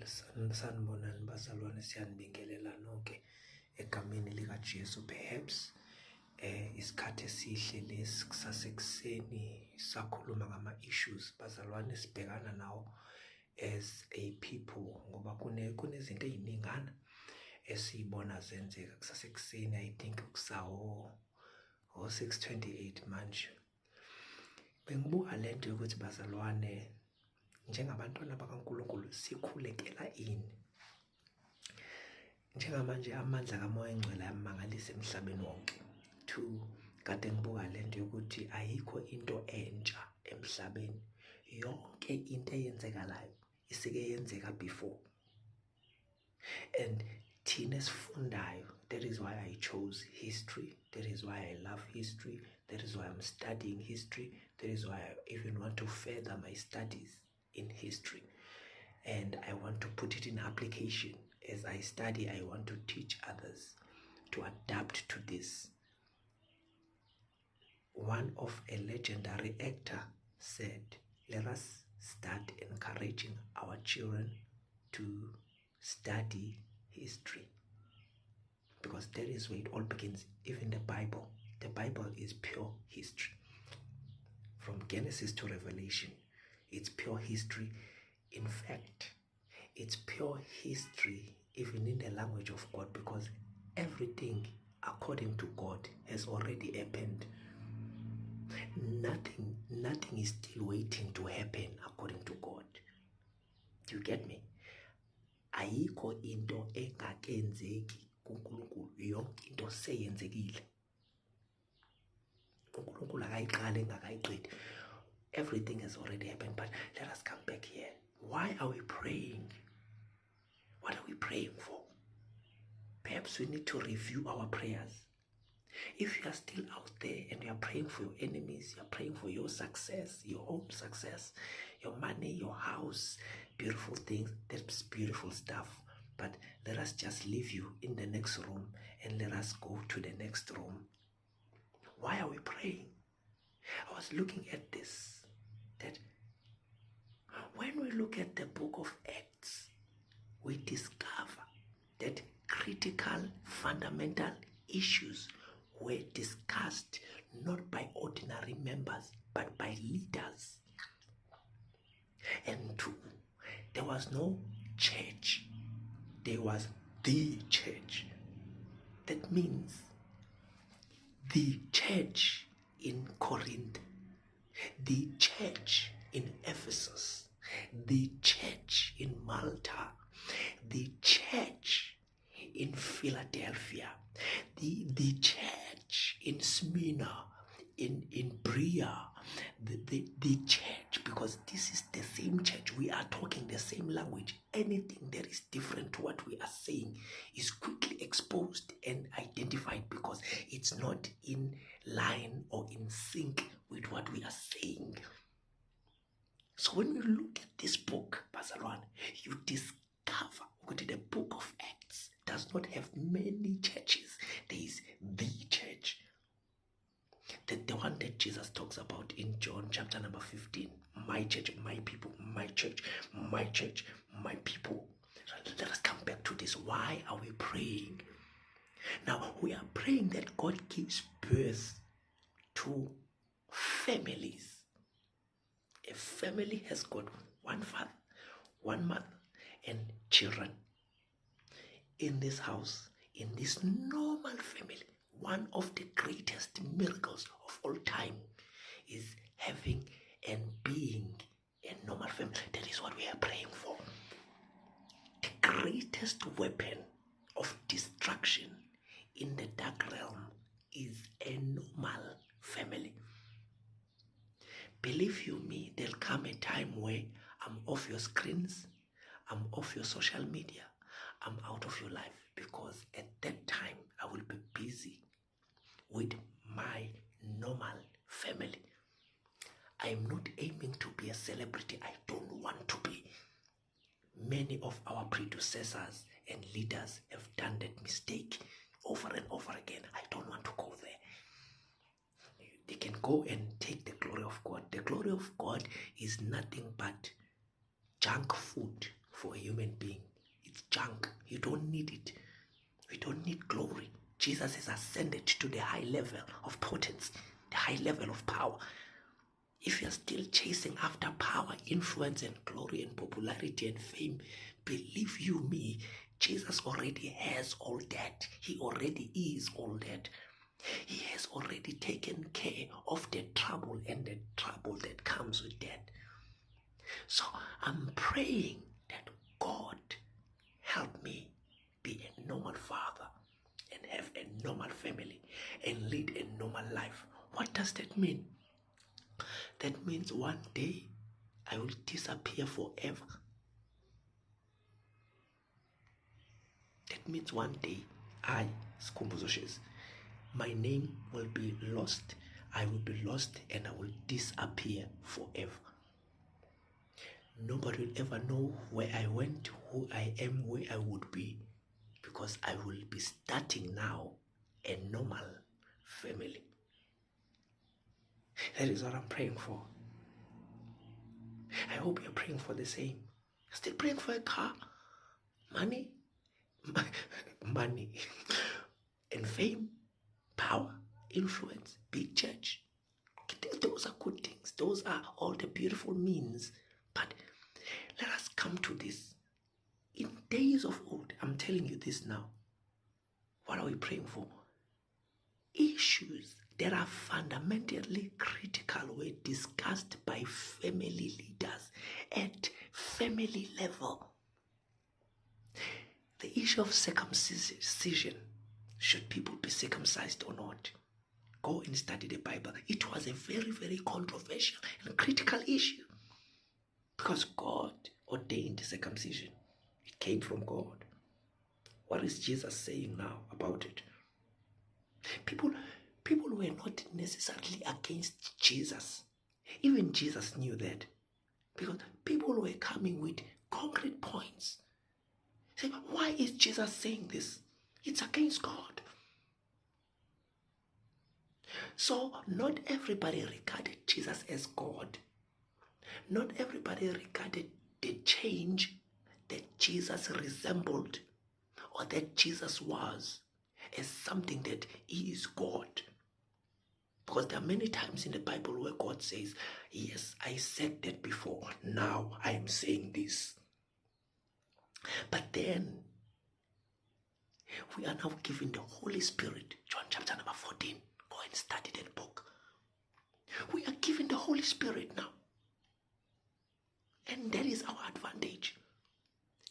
Sanibonani bazalwane, siyanibingelela nonke egameni likaJesu. Perhaps isikhathi esihle lesi kusasekuseni sakhuluma ngama-issues bazalwane sibhekana nawo as a people, ngoba kunezinto ey'ningana esiy'bona zenzeka kusasekuseni. I think kusawo 6:28 manje. Bengibuka lento yokuthi bazalwane, njengabantwana bakaNkulunkulu sikhulekela ini? Njengamanje amandla kaMoya Engcwele ayamangalisa emhlabeni wonke. 2, kade ngibuka lento yokuthi ayikho into entsha emhlabeni. Yonke into eyenzekalayo isike yenzeka before. And thina esifundayo, that is why I chose history. That is why I love history. That is why I'm studying history. That is why I even want to further my studies in history. And I want to put it in application. As I study, I want to teach others to adapt to this. One of a legendary actor said, let us start encouraging our children to study history, because that is where it all begins. Even the Bible is pure history. From Genesis to Revelation, it's pure history. In fact, it's pure history even in the language of God, because everything according to God has already happened. Nothing is still waiting to happen according to God. Do you get me? Ayikho into engakenzeki kuNkulunkulu, yonke into seyenzekile. uNkulunkulu akayiqali engakayiqedi. Everything has already happened. But let us come back here. Why are we praying? What are we praying for? Perhaps we need to review our prayers. If you are still out there and you are praying for your enemies, you are praying for your success, your own success, your money, your house, beautiful things, that's beautiful stuff. But let us just leave you in the next room and let us go to the next room. Why are we praying? I was looking at this, that when we look at the book of Acts, we discover that critical, fundamental issues were discussed not by ordinary members, but by leaders. And 2, there was no church. There was the church. That means the church in Corinth, the church in Ephesus, the church in Malta, the church in Philadelphia, the church in Smyrna, in Berea, the church, because this is the same church. We are talking the same language. Anything that is different to what we are saying is quickly exposed and identified, because it's not in line or in sync with what we are saying. So when we look at this book, Bazalwane, you discover that the book of Acts does not have many churches. There is the church. The one that Jesus talks about in John chapter number 15. My church, my people, my church, my church, my people. So let us come back to this. Why are we praying? Now, we are praying that God gives birth to families. A family has got one father, one mother, and children. In this house, in this normal family, one of the greatest miracles of all time is having and being a normal family. That is what we are praying for. The greatest weapon of destruction in the dark realm is a normal family. Believe you me, there'll come a time where I'm off your screens, I'm off your social media, I'm out of your life, because at that time I will be busy with my normal family. I am not aiming to be a celebrity. I don't want to be. Many of our predecessors and leaders have done that mistake over and over again. I don't want to go there. They can go and take the glory of God. The glory of God is nothing but junk food for a human being. junk. You don't need it. We don't need glory. Jesus has ascended to the high level of potency, the high level of power. If you're still chasing after power, influence, and glory, and popularity and fame, believe you me, Jesus already has all that. He already is all that. He has already taken care of the trouble and the trouble that comes with that. So I'm praying that God help me be a normal father and have a normal family and lead a normal life. What does that mean? That means one day I will disappear forever. That means one day I, Skhumbuzo Shares, my name will be lost. I will be lost and I will disappear forever. Nobody will ever know where I went, who I am, where I would be, because I will be starting now a normal family. That is what I'm praying for. I hope you're praying for the same. Still praying for a car, money, money, and fame, power, influence, big church. Those are good things. Those are all the beautiful means. But let us come to this. In days of old, I'm telling you this now. What are we praying for? Issues that are fundamentally critical were discussed by family leaders at family level. The issue of circumcision, should people be circumcised or not? Go and study the Bible. It was a very, very controversial and critical issue because God ordained circumcision. It came from God. What is Jesus saying now about it? People were not necessarily against Jesus. Even Jesus knew that, because people were coming with concrete points. Say, why is Jesus saying this? It's against God. So not everybody regarded Jesus as God. Not everybody regarded the change that Jesus resembled or that Jesus was as something that is God. Because there are many times in the Bible where God says, yes, I said that before, now I am saying this. But then we are now given the Holy Spirit. John chapter number 14. Go and study that book. We are given the Holy Spirit now. And that is our advantage.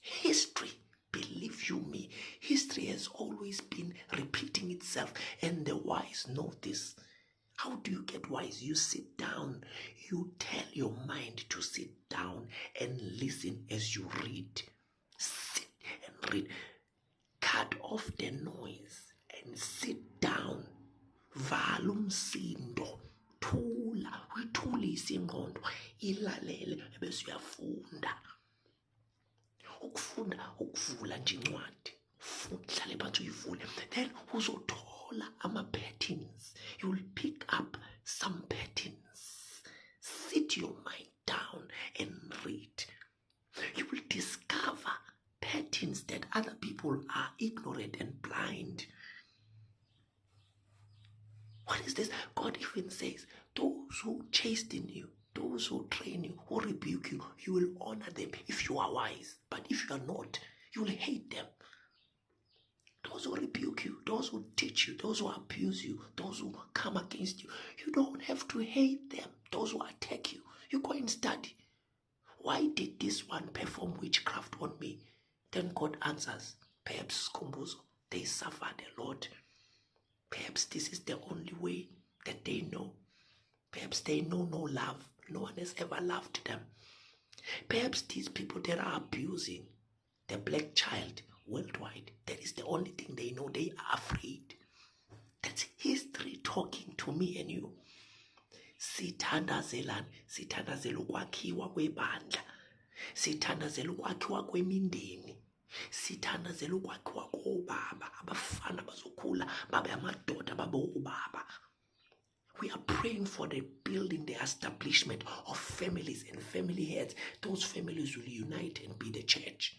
History, believe you me, history has always been repeating itself, and the wise know this. How do you get wise? You sit down, you tell your mind to sit down and listen as you read. Sit and read. Cut off the noise and sit down. Vala umsindo. Thula, uyithulise ingqondo, ilalele bese uyafunda. Ukuvula nje incwadi. Uhlale phansi uyivule. Then uzothola ama-patterns. You will pick up some patterns. Sit your mind down and read. You will discover patterns that other people are ignorant and blind. What is this? God even says, those who chasten you, those who train you, who rebuke you, you will honor them if you are wise. But if you are not, you will hate them. Those who rebuke you, those who teach you, those who abuse you, those who come against you, you don't have to hate them. Those who attack you, you go and study. Why did this one perform witchcraft on me? Then God answers, perhaps Skhumbuzo, they suffered a lot. Perhaps this is the only way that they know. Perhaps they know no love. No one has ever loved them. Perhaps these people that are abusing the black child worldwide, that is the only thing they know. They are afraid. That's history talking to me and you. Sithandazelani, sithandazela ukwakhiwa kwebandla, sithandazela ukwakhiwa kwemindeni, sithandazela ukwakhiwa kobaba, abafana bazokhula babe amadoda babe ubaba. We are praying for the building, the establishment of families and family heads. Those families will unite and be the church.